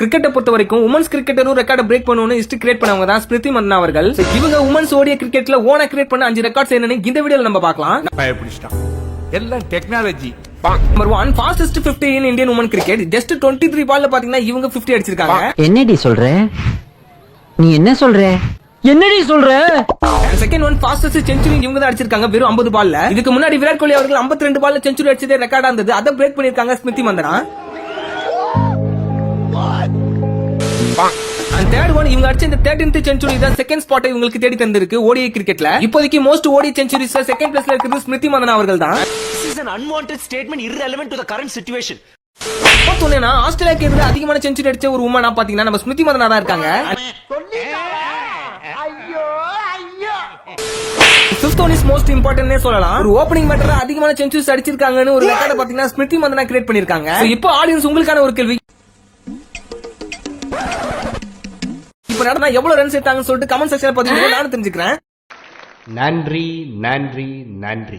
கிரிக்கெட்டை பொறுத்த வரைக்கும் உமன்ஸ் கிரிக்கெட்டரும் ரெக்கார்டை பிரேக் பண்ணணும்னு ஹிஸ்டரி கிரியேட் பண்ணவங்க தான் ஸ்மிருதி மந்தனா அவர்கள். இவங்க உமன்ஸ் ஓடிய கிரிக்கெட்ல ஓனா கிரியேட் பண்ண 5 ரெக்கார்ட்ஸ் என்னன்னு இந்த வீடியோல நம்ம பார்க்கலாம். எல்லாம் technology. Number 1 fastest 50 in Indian woman cricket. Just 23 பால்ல பாத்தீங்கன்னா இவங்க 50 அடிச்சிருக்காங்க. என்னடி சொல்ற? நீ என்ன சொல்ற? என்னடி சொல்ற? செகண்ட் ஒன் ஃபாஸ்டஸ்ட் செஞ்சுரி இவங்க தான் அடிச்சிருக்காங்க வெறும் 50 பால்ல. இதுக்கு முன்னாடி விராட் கோலி அவர்கள் 52 பால்ல செஞ்சுரி அடிச்சதே ரெக்கார்டா இருந்தது. அதை பிரேக் பண்ணிருக்காங்க Smriti Mandhana. And third one, இவங்க அடிச்ச இந்த 13th செஞ்சுரி தான் செகண்ட் ஸ்பாட்டை இவங்களுக்கு தேடி தந்திருக்கு ஓடிஐ கிரிக்கெட்ல. இப்போதைக்கு மோஸ்ட் ஓடிஐ செஞ்சுரிஸ்ல செகண்ட் பிளேஸ்ல இருக்குது ஸ்மிருதி மந்தனா அவர்கள் தான். This is an unwanted statement irrelevant to the current situation. பார்த்தோன்னா ஆஸ்திரேலியாக்கு எதிராக அதிகமான செஞ்சுரி அடிச்ச ஒரு உமனா பாத்தீங்கன்னா நம்ம ஸ்மிருதி மந்தனா தான் இருக்காங்க. Fifth one is most important னே சொல்லலாம். ஒரு ஓபனிங் பேட்டர்ல அதிகமான செஞ்சுரிஸ் அடிச்சிருக்காங்கன்னு ஒரு ரெக்கார்ட் பாத்தீங்கன்னா ஸ்மிருதி மந்தனா கிரியேட் பண்ணிருக்காங்க. இப்போ ஆடியன்ஸ் உங்களுக்கான ஒரு கேள்வி, இப்ப நடந்தா எவ்வளவு ரன் சேர்த்தாங்கன்னு சொல்லிட்டு கமெண்ட் செக்ஷன்ல பாத்தீங்கன்னா நானும் தெரிஞ்சுக்கிறேன். நன்றி நன்றி நன்றி.